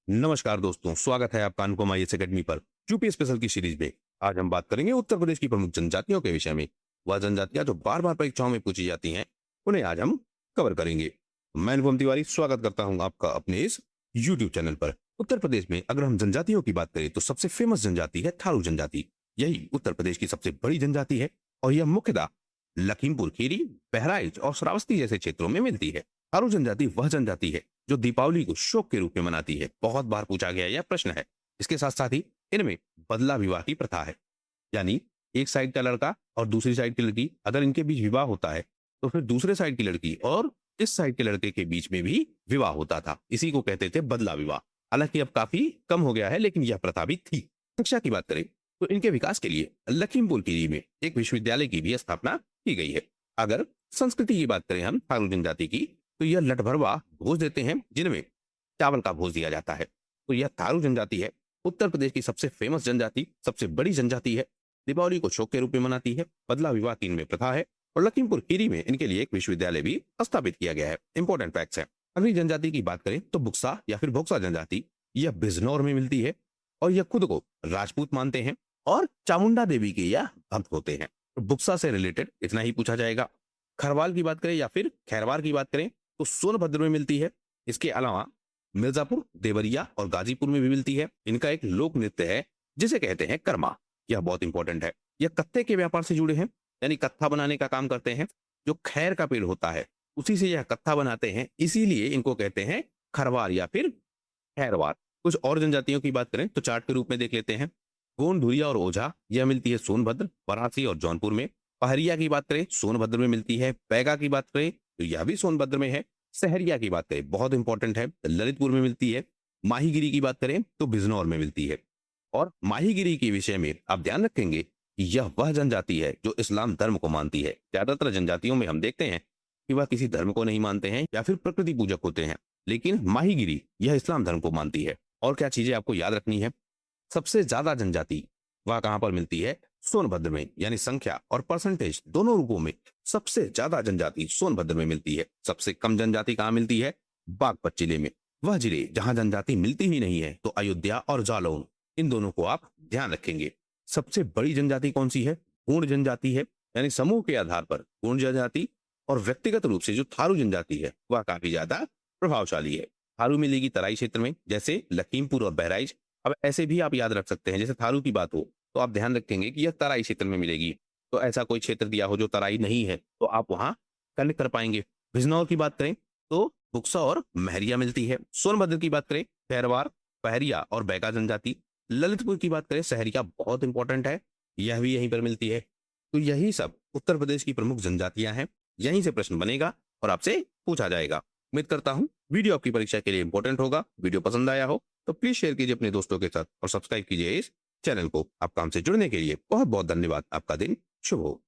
नमस्कार दोस्तों, स्वागत है आपका अनुपम आईएएस एकेडमी पर यूपी स्पेशल की सीरीज में। आज हम बात करेंगे उत्तर प्रदेश की प्रमुख जनजातियों के विषय में। वह जनजातियां जो बार बार परीक्षाओं में पूछी जाती हैं, उन्हें आज हम कवर करेंगे। मैं अनुपम तिवारी स्वागत करता हूं आपका अपने इस यूट्यूब चैनल पर। उत्तर प्रदेश में अगर हम जनजातियों की बात करें तो सबसे फेमस जनजाति है थारू जनजाति। यही उत्तर प्रदेश की सबसे बड़ी जनजाति है और यह मुख्यतः लखीमपुर खीरी, बहराइच और श्रावस्ती जैसे क्षेत्रों में मिलती है। थारू जनजाति वह जनजाति है जो दीपावली को शोक के रूप में मनाती है। बहुत बार पूछा गया यह प्रश्न है। इसके साथ साथ ही इनमें बदला विवाह की प्रथा है, यानी एक साइड का लड़का और दूसरी साइड की लड़की, अगर इनके बीच विवाह होता है तो फिर दूसरे साइड की लड़की और इस साइड के लड़के के बीच में भी विवाह होता था। इसी को कहते थे बदला विवाह। हालांकि अब काफी कम हो गया है, लेकिन यह प्रथा भी थी। शिक्षा की बात करें तो इनके विकास के लिए लखीमपुर खीरी में एक विश्वविद्यालय की भी स्थापना की गई है। अगर संस्कृति की बात करें हम थारू जनजाति की, तो यह लठभरवा भोज देते हैं, जिनमें चावल का भोज दिया जाता है। तो यह थारू जनजाति है, उत्तर प्रदेश की सबसे फेमस जनजाति, सबसे बड़ी जनजाति है। दीपावली को शौक के रूप में मनाती है। बदला विवाह की इनमें प्रथा है और लखीमपुर खीरी में इनके लिए एक विश्वविद्यालय भी स्थापित किया गया है। इंपॉर्टेंट फैक्ट्स हैं। अगली जनजाति की बात करें तो बुक्सा या फिर भोक्सा जनजाति, यह बिजनौर में मिलती है और यह खुद को राजपूत मानते हैं और चामुंडा देवी के यह भक्त होते हैं। तो बुक्सा से रिलेटेड इतना ही पूछा जाएगा। खरवाल की बात करें या फिर खैरवार की बात करें तो सोनभद्र में मिलती है। इसके अलावा मिर्जापुर, देवरिया और गाजीपुर में भी मिलती है। इनका एक लोक नृत्य है जिसे कहते हैं कर्मा। यह बहुत इंपॉर्टेंट है। यह कत्थे के व्यापार से जुड़े हैं, यानी कत्था बनाने का काम करते हैं। जो खैर का पेड़ होता है उसी से यह कत्था बनाते हैं, इसीलिए इनको कहते हैं खरवार या फिर खैरवार। कुछ और जनजातियों की बात करें तो चार्ट के रूप में देख लेते हैं। गोंड, धुरिया और ओझा, यह मिलती है सोनभद्र, वाराणसी और जौनपुर में। पहरिया की बात करें सोनभद्र में मिलती है। पैगा की बात करें तो यह भी सोनभद्र में है। सहरिया की बात करें, बहुत इंपॉर्टेंट है, ललितपुर में मिलती है। माहीगिरी की बात करें तो बिजनौर में मिलती है। और माहीगिरी के विषय में आप ध्यान रखेंगे कि यह वह जनजाति है जो इस्लाम धर्म को मानती है। ज्यादातर जनजातियों में हम देखते हैं कि वह किसी धर्म को नहीं मानते हैं या फिर प्रकृति पूजक होते हैं, लेकिन माहीगिरी यह इस्लाम धर्म को मानती है। और क्या चीजें आपको याद रखनी है? सबसे ज्यादा जनजाति वह कहां पर मिलती है? सोनभद्र में, यानी संख्या और परसेंटेज दोनों रूपों में सबसे ज्यादा जनजाति सोनभद्र में मिलती है। सबसे कम जनजाति कहां मिलती है? बागपत जिले में। वह जिले जहां जनजाति मिलती ही नहीं है तो अयोध्या और जालौन, इन दोनों को आप ध्यान रखेंगे। सबसे बड़ी जनजाति कौन सी है? गौंड जनजाति है, यानी समूह के आधार पर गौंड जनजाति। और व्यक्तिगत रूप से जो थारू जनजाति है वह काफी ज्यादा प्रभावशाली है। थारू मिलेगी तराई क्षेत्र में, जैसे लखीमपुर और बहराइच। अब ऐसे भी आप याद रख सकते हैं, जैसे थारू की बात हो तो आप ध्यान रखेंगे कि यह तराई क्षेत्र में मिलेगी। तो ऐसा कोई क्षेत्र दिया हो जो तराई नहीं है तो आप वहां कनेक्ट कर पाएंगे। बिजनौर की बात करें तो बुक्सा और महरिया मिलती है। सोनभद्र की बात करें खैरवार, पहरिया और बैगा जनजाति। ललितपुर की बात करें सहरिया, बहुत इंपॉर्टेंट है, यह भी यहीं पर मिलती है। तो यही सब उत्तर प्रदेश की प्रमुख जनजातियां हैं। यहीं से प्रश्न बनेगा और आपसे पूछा जाएगा। उम्मीद करता हूं वीडियो आपकी परीक्षा के लिए इंपॉर्टेंट होगा। वीडियो पसंद आया हो तो प्लीज शेयर कीजिए अपने दोस्तों के साथ और सब्सक्राइब कीजिए इस चैनल को। आपका हमसे जुड़ने के लिए बहुत बहुत धन्यवाद। आपका दिन शुभ हो।